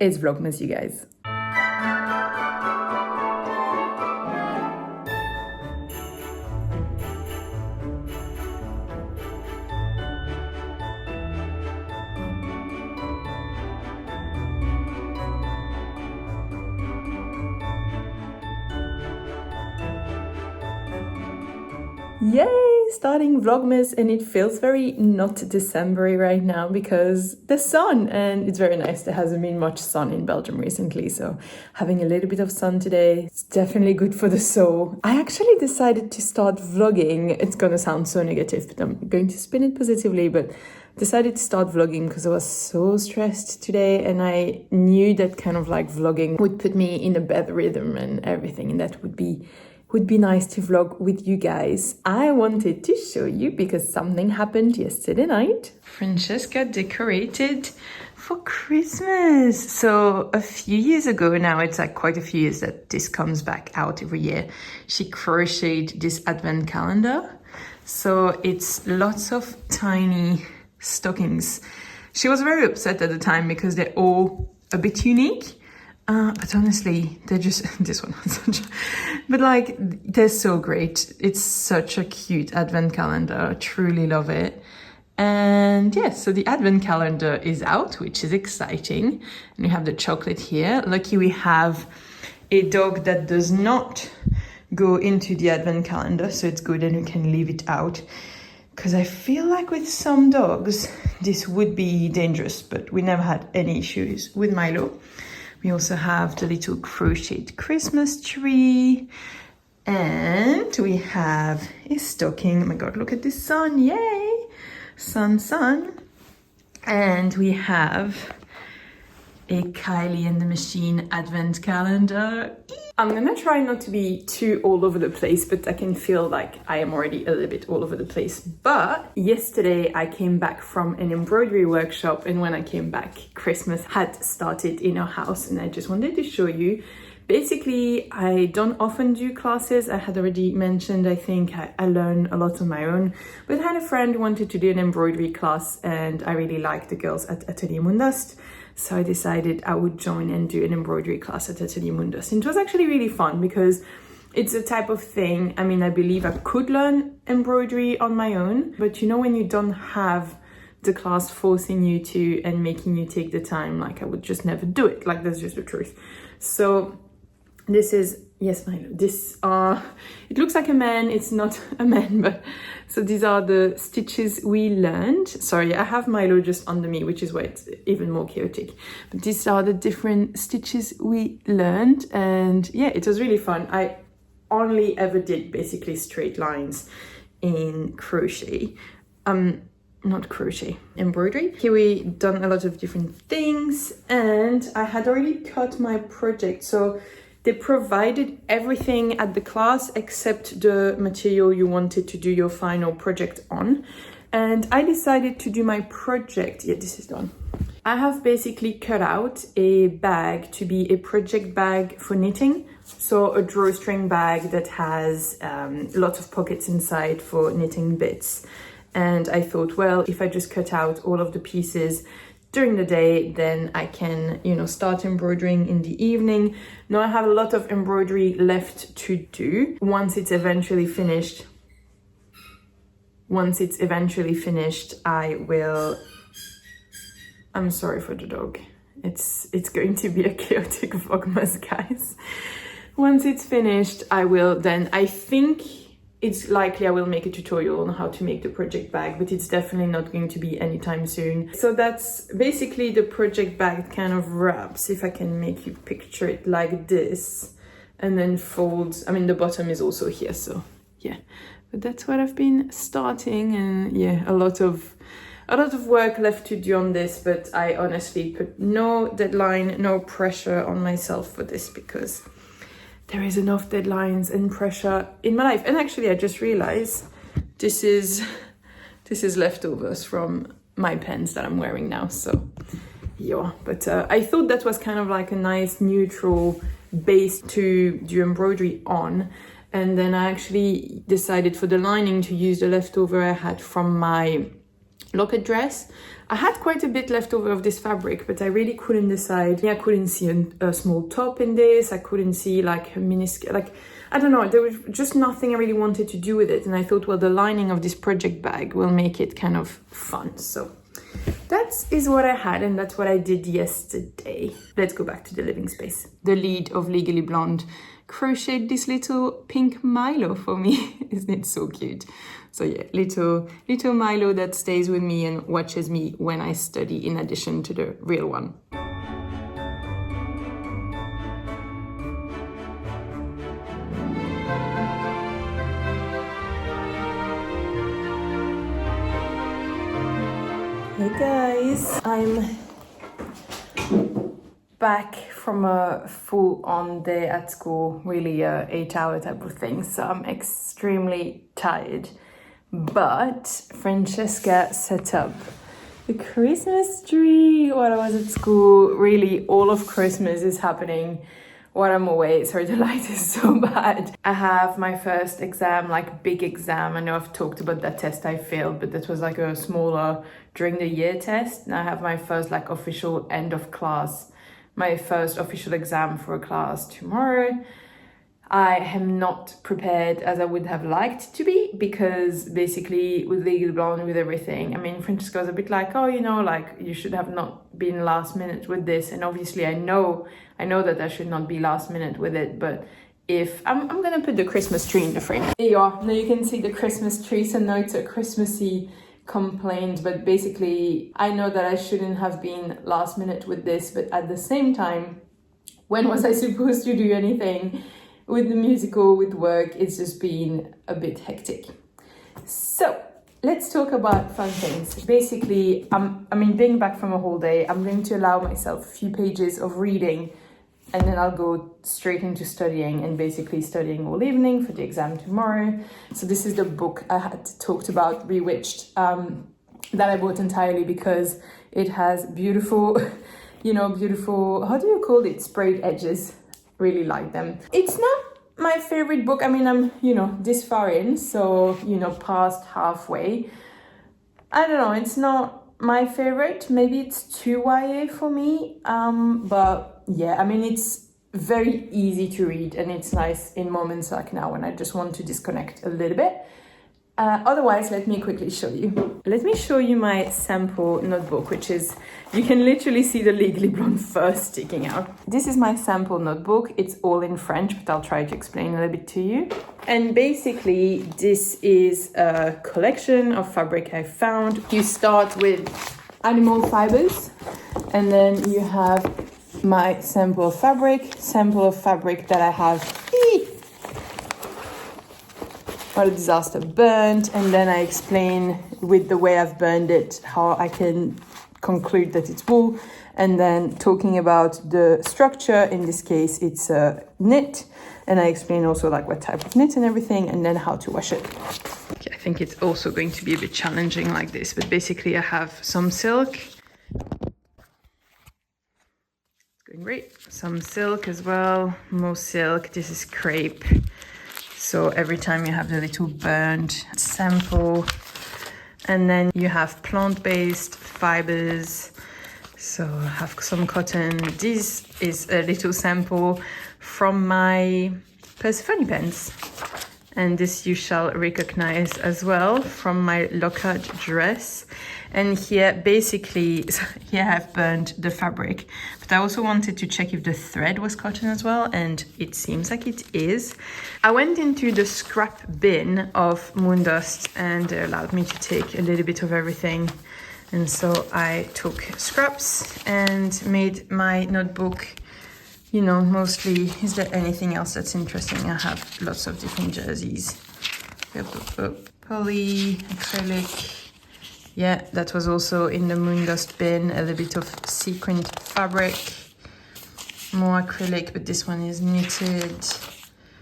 It's Vlogmas, you guys. Yay! Starting Vlogmas, and it feels very not December-y right now because the sun, and it's very nice. There hasn't been much sun in Belgium recently, so having a little bit of sun today is definitely good for the soul. I actually decided to start vlogging. It's gonna sound so negative, but I'm going to spin it positively, but decided to start vlogging because I was so stressed today, and I knew that kind of like vlogging would put me in a better rhythm and everything, and that would be nice to vlog with you guys. I wanted to show you because something happened yesterday night. Francesca decorated for Christmas. So a few years ago now, it's like quite a few years that this comes back out every year. She crocheted this advent calendar. So it's lots of tiny stockings. She was very upset at the time because they're all a bit unique. But honestly, they're just, this one, but like, they're so great. It's such a cute advent calendar. I truly love it. And yeah, so the advent calendar is out, which is exciting. And we have the chocolate here. Lucky we have a dog that does not go into the advent calendar, so it's good and we can leave it out. Because I feel like with some dogs, this would be dangerous, but we never had any issues with Milo. We also have the little crocheted Christmas tree. And we have a stocking. Oh my God, look at the sun. Yay! Sun, sun. And we have a Kylie and the Machine advent calendar. I'm gonna try not to be too all over the place, but I can feel like I am already a little bit all over the place. But yesterday I came back from an embroidery workshop, and when I came back, Christmas had started in our house, and I just wanted to show you. Basically, I don't often do classes. I had already mentioned, I think I learn a lot on my own, but I had a friend who wanted to do an embroidery class, and I really liked the girls at Atelier Mundust. So I decided I would join and do an embroidery class at Atelier Mundust. And it was actually really fun because it's a type of thing, I mean, I believe I could learn embroidery on my own, but you know, when you don't have the class forcing you to and making you take the time, like I would just never do it. Like, that's just the truth. So this is, yes, Milo, this it looks like a man, it's not a man, but so these are the stitches we learned. Sorry, I have Milo just under me, which is why it's even more chaotic. But these are the different stitches we learned, and yeah, it was really fun. I only ever did basically straight lines in crochet. Not crochet, embroidery. Here we done a lot of different things, and I had already cut my project, so they provided everything at the class except the material you wanted to do your final project on. And I decided to do my project. Yeah, this is done. I have basically cut out a bag to be a project bag for knitting. So a drawstring bag that has lots of pockets inside for knitting bits. And I thought, well, if I just cut out all of the pieces during the day, then I can, you know, start embroidering in the evening. Now I have a lot of embroidery left to do. Once it's eventually finished, I will, I'm sorry for the dog. It's going to be a chaotic Vlogmas, guys. Once it's finished, I will then, I think it's likely I will make a tutorial on how to make the project bag, but it's definitely not going to be anytime soon. So that's basically the project bag kind of wraps, if I can make you picture it like this, and then folds. I mean, the bottom is also here, so yeah. But that's what I've been starting, and yeah, a lot of work left to do on this, but I honestly put no deadline, no pressure on myself for this because there is enough deadlines and pressure in my life. And actually, I just realized this is leftovers from my pants that I'm wearing now. So yeah, but I thought that was kind of like a nice neutral base to do embroidery on. And then I actually decided for the lining to use the leftover I had from my locket dress. I had quite a bit left over of this fabric, but I really couldn't decide. I couldn't see a small top in this. I couldn't see like a miniskirt. Like, I don't know, there was just nothing I really wanted to do with it. And I thought, well, the lining of this project bag will make it kind of fun. So that is what I had, and that's what I did yesterday. Let's go back to the living space. The lead of Legally Blonde crocheted this little pink Milo for me. Isn't it so cute? So yeah, little Milo that stays with me and watches me when I study, in addition to the real one. Hey guys, I'm back from a full-on day at school, really a 8-hour type of thing, so I'm extremely tired. But Francesca set up the Christmas tree while I was at school. Really, all of Christmas is happening while I'm away. Sorry, the light is so bad. I have my first exam, like big exam. I know I've talked about that test I failed, but that was like a smaller during the year test. And I have my first like official end of class, my first official exam for a class tomorrow. I am not prepared as I would have liked to be, because basically with Legally Blonde, with everything, I mean, Francesca was a bit like, oh, you know, like you should have not been last minute with this. And obviously I know that I should not be last minute with it, but if I'm gonna put the Christmas tree in the frame. There you are. Now you can see the Christmas tree. So now it's a Christmassy complaint, but basically I know that I shouldn't have been last minute with this, but at the same time, when was I supposed to do anything? With the musical, with work, it's just been a bit hectic. So let's talk about fun things. Basically, being back from a whole day, I'm going to allow myself a few pages of reading, and then I'll go straight into studying, and basically studying all evening for the exam tomorrow. So this is the book I had talked about, Bewitched, that I bought entirely because it has beautiful, beautiful, how do you call it? Sprayed edges. Really like them. It's not my favorite book. I mean, I'm, this far in, so, past halfway. I don't know, it's not my favorite. Maybe it's too YA for me. But yeah, I mean, it's very easy to read, and it's nice in moments like now when I just want to disconnect a little bit. Otherwise, let me quickly show you. Let me show you my sample notebook, which is, you can literally see the Legally Blonde first sticking out. This is my sample notebook. It's all in French, but I'll try to explain a little bit to you. And basically, this is a collection of fabric I found. You start with animal fibers, and then you have my sample of fabric that I have. What a disaster, burned, and then I explain with the way I've burned it how I can conclude that it's wool, and then talking about the structure. In this case it's a knit, and I explain also like what type of knit and everything, and then how to wash it. Okay, I think it's also going to be a bit challenging like this, but basically I have some silk. It's going great. Some silk as well, more silk. This is crepe. So every time you have the little burned sample, and then you have plant-based fibers. So I have some cotton. This is a little sample from my Persephone pens. And this you shall recognize as well from my locket dress. And here, basically, here I've burned the fabric, but I also wanted to check if the thread was cotton as well, and it seems like it is. I went into the scrap bin of Moon Dust, and they allowed me to take a little bit of everything. And so I took scraps and made my notebook, mostly. Is there anything else that's interesting? I have lots of different jerseys. Poly, acrylic. Yeah, that was also in the Moon Dust bin. A little bit of sequined fabric, more acrylic, but this one is knitted.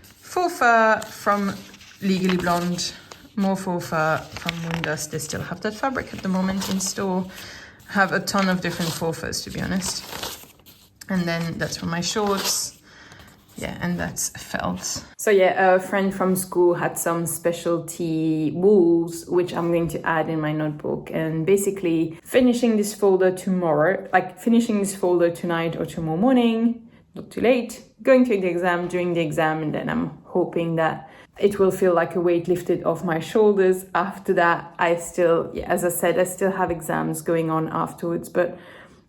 Faux fur from Legally Blonde, more faux fur from Moon Dust. They still have that fabric at the moment in store. I have a ton of different faux furs, to be honest. And then that's for my shorts. Yeah, and that's felt. So yeah, a friend from school had some specialty wools, which I'm going to add in my notebook. And basically finishing this folder tomorrow, like finishing this folder tonight or tomorrow morning, not too late, going to the exam, doing the exam, and then I'm hoping that it will feel like a weight lifted off my shoulders. After that, I still, yeah, as I said, I still have exams going on afterwards, but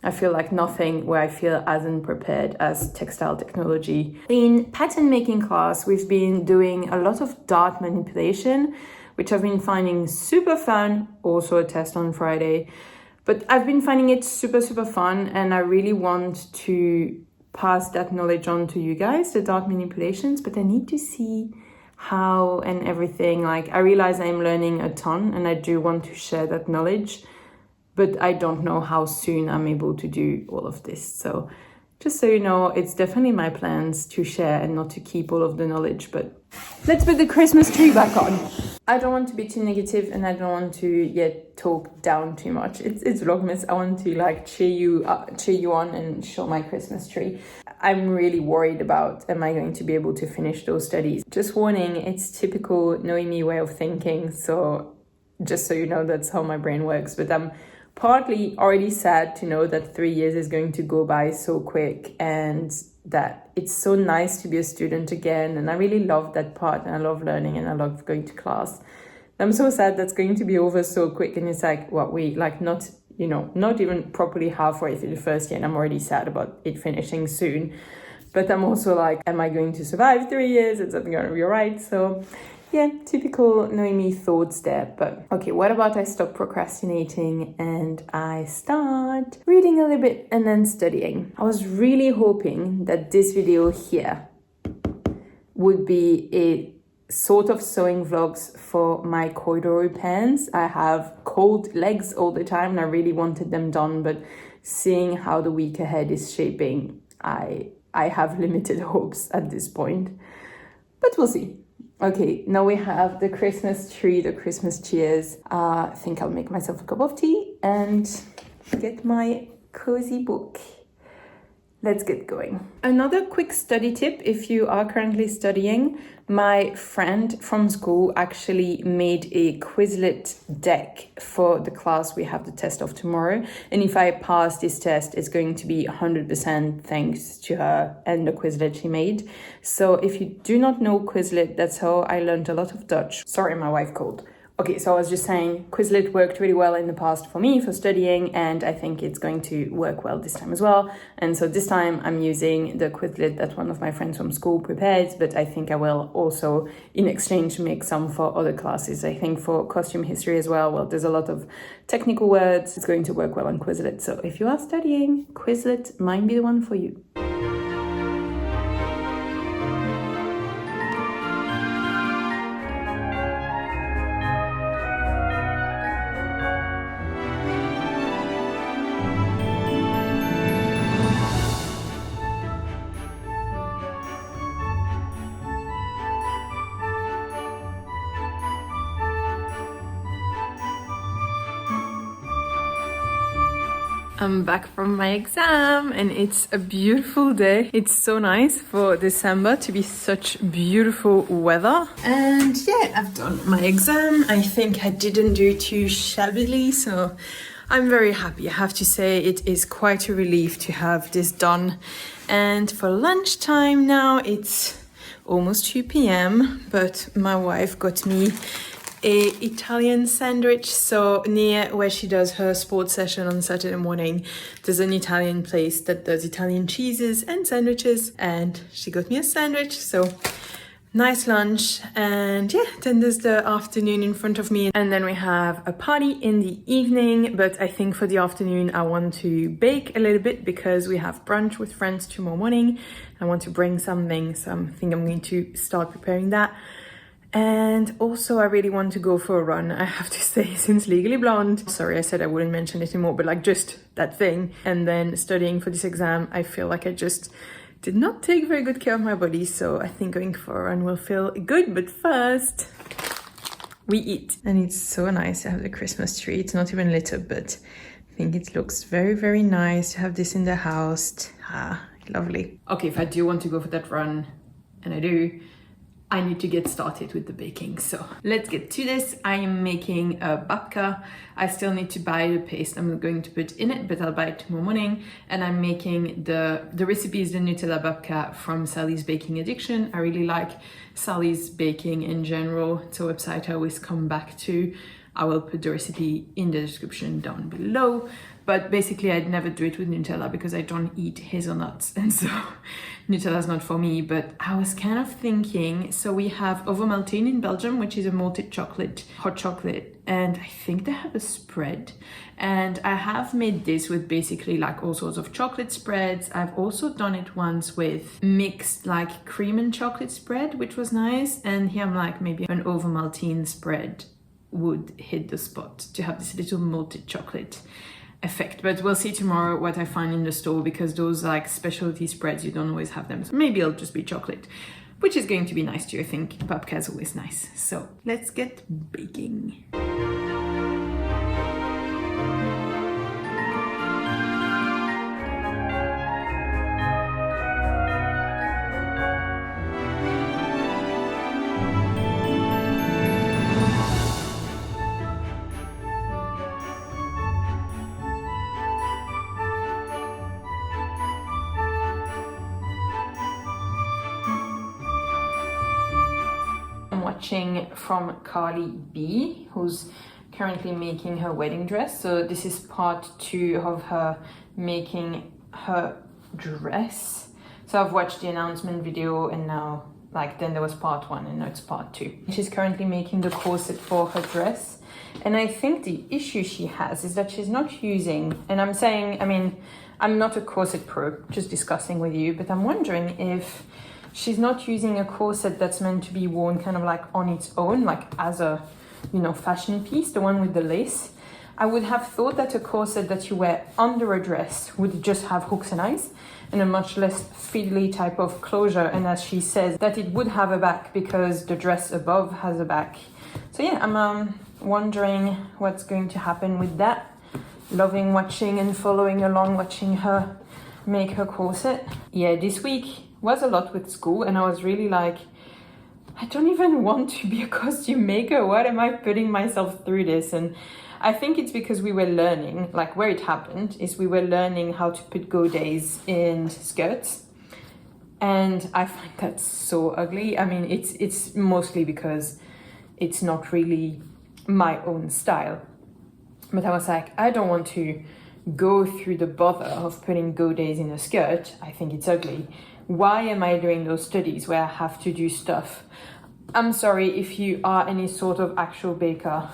I feel like nothing where I feel as unprepared as textile technology. In pattern making class, we've been doing a lot of dart manipulation, which I've been finding super fun. Also a test on Friday, but I've been finding it super fun, and I really want to pass that knowledge on to you guys, the dart manipulations, but I need to see how and everything. Like, I realize I'm learning a ton and I do want to share that knowledge, but I don't know how soon I'm able to do all of this. So just so you know, it's definitely my plans to share and not to keep all of the knowledge, but let's put the Christmas tree back on. I don't want to be too negative, and I don't want to yet talk down too much. It's Vlogmas. I want to like cheer you on and show my Christmas tree. I'm really worried about, am I going to be able to finish those studies? Just warning, it's typical Noémie way of thinking. So just so you know, that's how my brain works. But I'm partly already sad to know that 3 years is going to go by so quick, and that it's so nice to be a student again. And I really love that part, and I love learning, and I love going to class. I'm so sad that's going to be over so quick, and it's like what we like, not, you know, not even properly halfway through the first year, and I'm already sad about it finishing soon. But I'm also like, am I going to survive 3 years? Is something going to be all right? So yeah, typical Noémie thoughts there. But okay, what about I stop procrastinating and I start reading a little bit and then studying? I was really hoping that this video here would be a sort of sewing vlogs for my corduroy pants. I have cold legs all the time and I really wanted them done, but seeing how the week ahead is shaping, I have limited hopes at this point, but we'll see. Okay, now we have the Christmas tree, the Christmas cheers. I think I'll make myself a cup of tea and get my cozy book. Let's get going. Another quick study tip, if you are currently studying, my friend from school actually made a Quizlet deck for the class we have the test of tomorrow. And if I pass this test, it's going to be 100% thanks to her and the Quizlet she made. So if you do not know Quizlet, that's how I learned a lot of Dutch. Sorry, my wife called. Okay, so I was just saying Quizlet worked really well in the past for me for studying, and I think it's going to work well this time as well. And so this time I'm using the Quizlet that one of my friends from school prepared, but I think I will also in exchange make some for other classes. I think for costume history as well, there's a lot of technical words. It's going to work well on Quizlet. So if you are studying, Quizlet might be the one for you. I'm back from my exam and it's a beautiful day. It's so nice for December to be such beautiful weather. And yeah, I've done my exam. I think I didn't do too shabbily, so I'm very happy. I have to say it is quite a relief to have this done. And for lunchtime now, it's almost 2 p.m, but my wife got me a Italian sandwich. So near where she does her sports session on Saturday morning, there's an Italian place that does Italian cheeses and sandwiches, and she got me a sandwich. So nice lunch. And yeah, then there's the afternoon in front of me, and then we have a party in the evening. But I think for the afternoon I want to bake a little bit because we have brunch with friends tomorrow morning. I want to bring something, so I think I'm going to start preparing that. And also I really want to go for a run, I have to say, since Legally Blonde. Sorry, I said I wouldn't mention it anymore, but like just that thing. And then studying for this exam, I feel like I just did not take very good care of my body. So I think going for a run will feel good. But first, we eat. And it's so nice to have the Christmas tree. It's not even lit up, but I think it looks very, very nice to have this in the house. Lovely. Okay, if I do want to go for that run, and I do, I need to get started with the baking. So let's get to this. I am making a babka. I still need to buy the paste I'm going to put in it, but I'll buy it tomorrow morning. And I'm making the recipe is the Nutella babka from Sally's Baking Addiction. I really like Sally's baking in general. It's a website I always come back to. I will put the recipe in the description down below. But basically I'd never do it with Nutella because I don't eat hazelnuts, and so Nutella's not for me. But I was kind of thinking, so we have Overthinking in Belgium, which is a malted chocolate, hot chocolate, and I think they have a spread. And I have made this with basically like all sorts of chocolate spreads. I've also done it once with mixed like cream and chocolate spread, which was nice. And here I'm like, maybe an Overthinking spread would hit the spot to have this little malted chocolate effect. But we'll see tomorrow what I find in the store, because those like specialty spreads, you don't always have them. So maybe it'll just be chocolate, which is going to be nice too. I think babka is always nice. So let's get baking. Watching from Kylie B, who's currently making her wedding dress. So this is part 2 of her making her dress. So I've watched the announcement video, and now like then there was part 1 and now it's part 2. She's currently making the corset for her dress, and I think the issue she has is that she's not using, and I'm saying, I mean, I'm not a corset pro, just discussing with you, but I'm wondering if she's not using a corset that's meant to be worn kind of like on its own, like as a, you know, fashion piece, the one with the lace. I would have thought that a corset that you wear under a dress would just have hooks and eyes and a much less fiddly type of closure. And as she says, that it would have a back because the dress above has a back. So yeah, I'm wondering what's going to happen with that. Loving watching and following along, watching her make her corset. Yeah, this week was a lot with school, and I was really like, I don't even want to be a costume maker. What am I putting myself through this? And I think it's because we were learning, like where it happened is we were learning how to put godets in skirts, and I find that so ugly. I mean, it's mostly because it's not really my own style, but I was like, I don't want to go through the bother of putting godets in a skirt. I think it's ugly. Why am I doing those studies where I have to do stuff? I'm sorry if you are any sort of actual baker.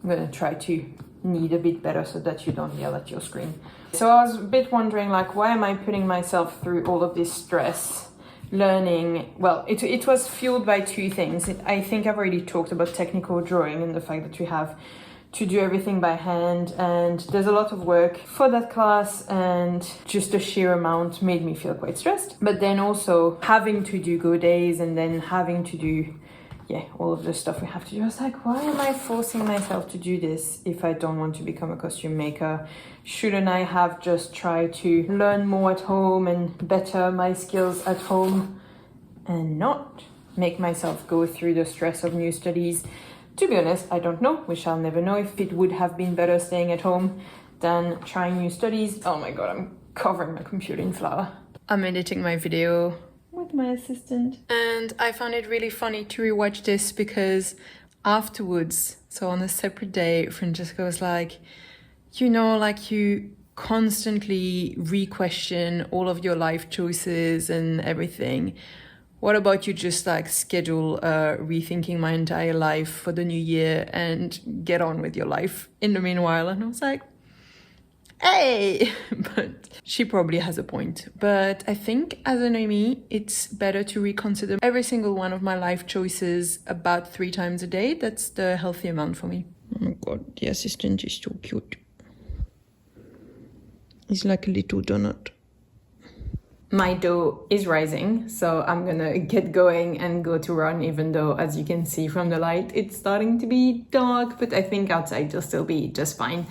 I'm gonna try to knead a bit better so that you don't yell at your screen. So I was a bit wondering, like, why am I putting myself through all of this stress? Learning, well, it was fueled by 2 things. I think I've already talked about technical drawing and the fact that we have to do everything by hand, and there's a lot of work for that class, and just the sheer amount made me feel quite stressed. But then also having to do godets and then having to do, yeah, all of the stuff we have to do. I was like, why am I forcing myself to do this if I don't want to become a costume maker? Shouldn't I have just tried to learn more at home and better my skills at home and not make myself go through the stress of new studies? To be honest, I don't know. We shall never know if it would have been better staying at home than trying new studies. Oh my god, I'm covering my computer in flour. I'm editing my video with my assistant, and I found it really funny to rewatch this because afterwards, so on a separate day, Francesca was like, you know, like you constantly re-question all of your life choices and everything. What about you just like schedule rethinking my entire life for the new year and get on with your life in the meanwhile? And I was like, hey, but she probably has a point. But I think as a Noémie, it's better to reconsider every single one of my life choices about 3 times a day. That's the healthy amount for me. Oh my god, the assistant is so cute. He's like a little donut. My dough is rising, so I'm gonna get going and go to run, even though, as you can see from the light, it's starting to be dark, but I think outside you'll still be just fine.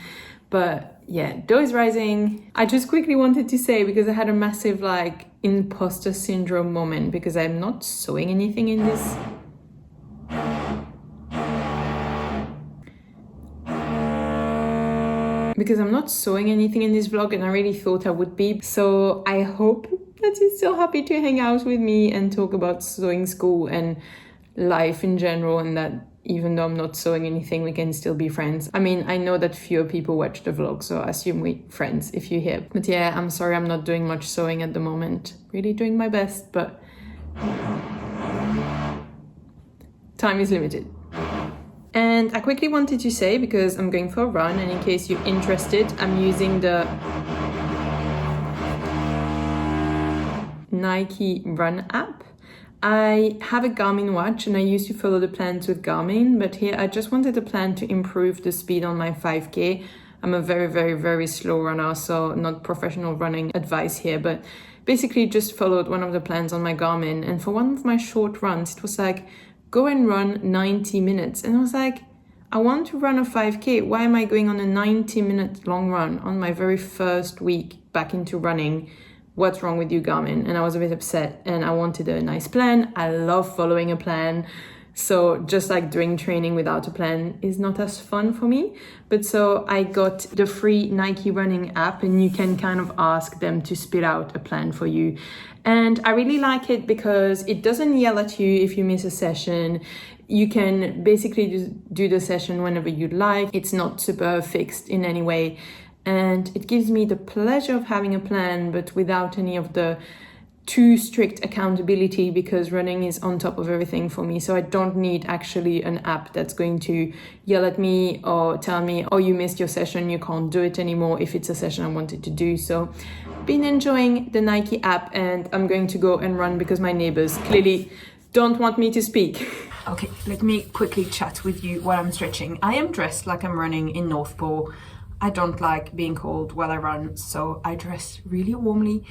But yeah, dough is rising. I just quickly wanted to say, because I had a massive like imposter syndrome moment because I'm not sewing anything in this. Because I'm not sewing anything in this vlog and I really thought I would be. So I hope that you're still happy to hang out with me and talk about sewing school and life in general, and that even though I'm not sewing anything, we can still be friends. I mean, I know that fewer people watch the vlog, so I assume we're friends if you're here. But yeah, I'm sorry I'm not doing much sewing at the moment. Really doing my best, but time is limited. And I quickly wanted to say, because I'm going for a run, and in case you're interested, I'm using the Nike Run app. I have a Garmin watch and I used to follow the plans with Garmin, but here I just wanted a plan to improve the speed on my 5K. I'm a very slow runner, so not professional running advice here, but basically just followed one of the plans on my Garmin. And for one of my short runs, it was like, go and run 90 minutes. And I was like, I want to run a 5K. Why am I going on a 90-minute long run on my very first week back into running? What's wrong with you, Garmin? And I was a bit upset and I wanted a nice plan. I love following a plan. So just like doing training without a plan is not as fun for me. But so I got the free Nike running app and you can kind of ask them to spit out a plan for you. And I really like it because it doesn't yell at you if you miss a session. You can basically just do the session whenever you'd like. It's not super fixed in any way. And it gives me the pleasure of having a plan, but without any of the too strict accountability, because running is on top of everything for me. So I don't need actually an app that's going to yell at me or tell me, oh, you missed your session, you can't do it anymore if it's a session I wanted to do. So been enjoying the Nike app, and I'm going to go and run because my neighbors clearly don't want me to speak. Okay, let me quickly chat with you while I'm stretching. I am dressed like I'm running in North Pole. I don't like being cold while I run, so I dress really warmly.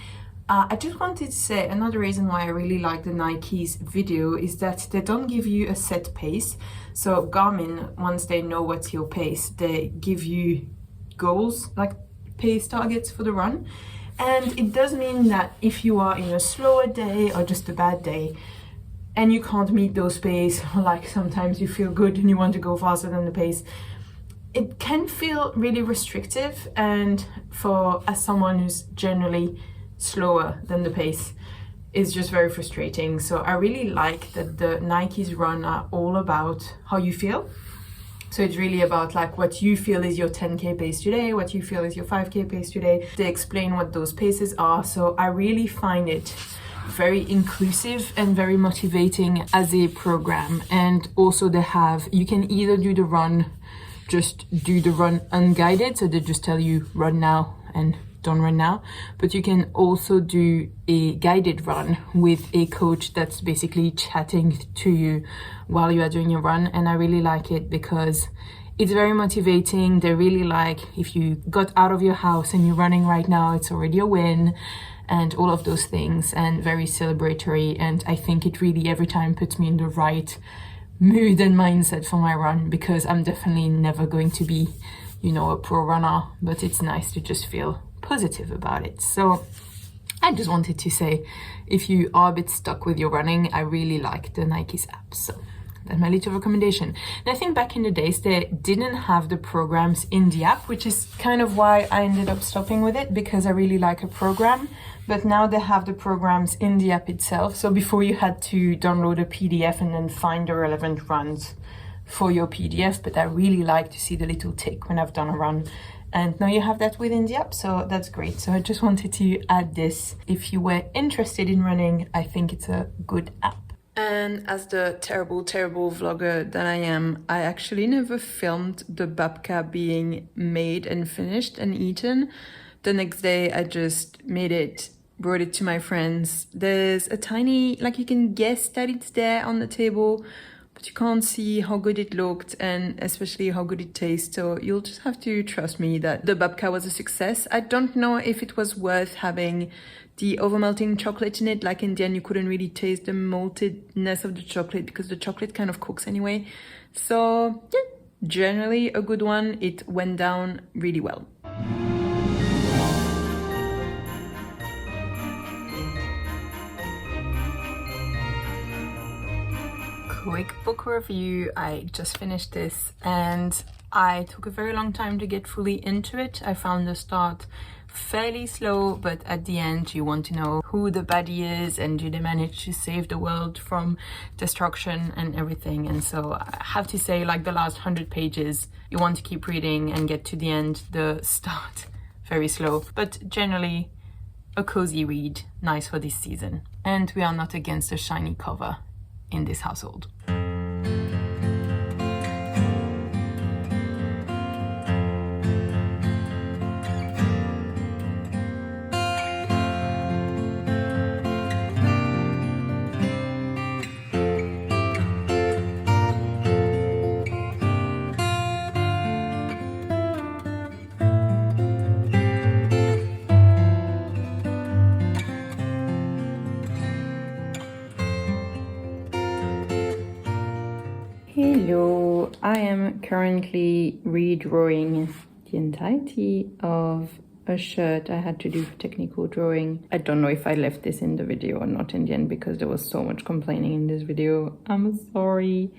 I just wanted to say another reason why I really like the Nike's video is that they don't give you a set pace. So Garmin, once they know what's your pace, they give you goals, like pace targets for the run. And it does mean that if you are in a slower day or just a bad day, and you can't meet those pace, like sometimes you feel good and you want to go faster than the pace, it can feel really restrictive, and as someone who's generally slower than the pace, it's just very frustrating. So I really like that the Nike's run are all about how you feel. So it's really about like what you feel is your 10K pace today, what you feel is your 5K pace today. They explain what those paces are. So I really find it very inclusive and very motivating as a program. And also you can either do the run, just do the run unguided, so they just tell you run now and don't run now, but you can also do a guided run with a coach that's basically chatting to you while you are doing your run. And I really like it because it's very motivating. They really like, if you got out of your house and you're running right now, it's already a win, and all of those things, and very celebratory. And I think it really every time puts me in the right mood and mindset for my run, because I'm definitely never going to be, a pro runner, but it's nice to just feel positive about it. So I just wanted to say, if you are a bit stuck with your running, I really like the Nike's app. So that's my little recommendation. And I think back in the days they didn't have the programs in the app, which is kind of why I ended up stopping with it, because I really like a program. But now they have the programs in the app itself. So before you had to download a PDF and then find the relevant runs for your PDF. But I really like to see the little tick when I've done a run. And now you have that within the app, so that's great. So I just wanted to add this. If you were interested in running, I think it's a good app. And as the terrible vlogger that I am, I actually never filmed the babka being made and finished and eaten. The next day I just made it, brought it to my friends. There's a tiny, you can guess that it's there on the table, but you can't see how good it looked and especially how good it tastes. So you'll just have to trust me that the babka was a success. I don't know if it was worth having the over-melting chocolate in it. Like in the end, you couldn't really taste the maltedness of the chocolate because the chocolate kind of cooks anyway. So yeah, generally a good one. It went down really well. quick book review. I just finished this and I took a very long time to get fully into it. I found the start fairly slow, but at the end you want to know who the baddie is and do they manage to save the world from destruction and everything. And so I have to say, like, the last 100 pages you want to keep reading and get to the end. The start very slow, but generally a cozy read, nice for this season. And we are not against a shiny cover in this household. Hello, I am currently redrawing the entirety of a shirt I had to do for technical drawing. I don't know if I left this in the video or not in the end because there was so much complaining in this video. I'm sorry.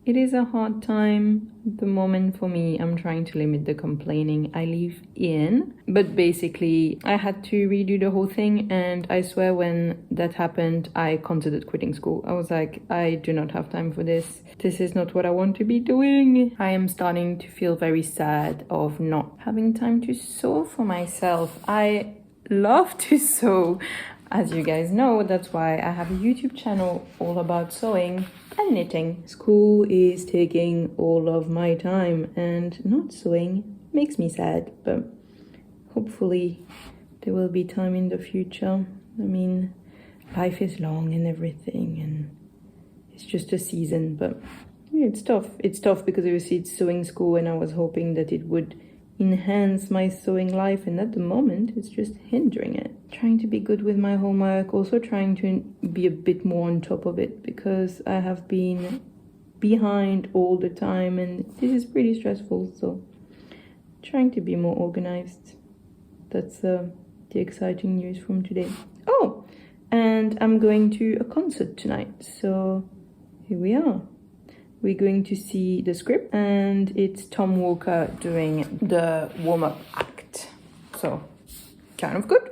It is a hard time at the moment for me. I'm trying to limit the complaining I leave in. But basically, I had to redo the whole thing, and I swear when that happened, I considered quitting school. I was like, I do not have time for this. This is not what I want to be doing. I am starting to feel very sad of not having time to sew for myself. I love to sew. As you guys know, that's why I have a YouTube channel all about sewing and knitting. School is taking all of my time, and not sewing makes me sad, but hopefully there will be time in the future. I mean, life is long and everything, and it's just a season, but yeah, it's tough. It's tough because obviously it's sewing school, and I was hoping that it would enhance my sewing life, and at the moment it's just hindering it. Trying to be good with my homework, also trying to be a bit more on top of it because I have been behind all the time and this is pretty stressful, so trying to be more organized. That's the exciting news from today. Oh, and I'm going to a concert tonight, so here we are. We're going to see the script, and it's Tom Walker doing the warm-up act. So, kind of good.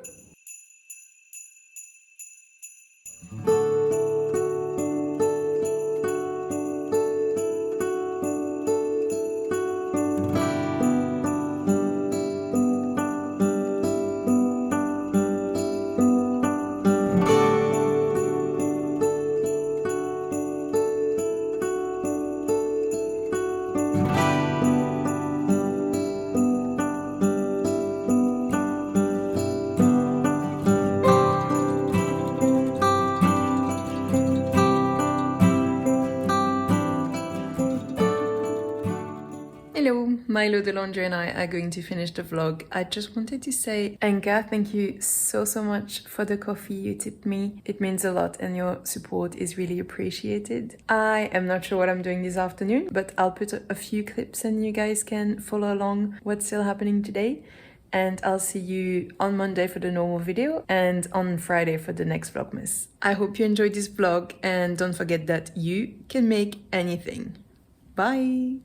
Hello, Milo the laundry and I are going to finish the vlog. I just wanted to say, Anka, thank you so much for the coffee you tipped me. It means a lot and your support is really appreciated. I am not sure what I'm doing this afternoon, but I'll put a few clips and you guys can follow along what's still happening today. And I'll see you on Monday for the normal video and on Friday for the next Vlogmas. I hope you enjoyed this vlog and don't forget that you can make anything. Bye!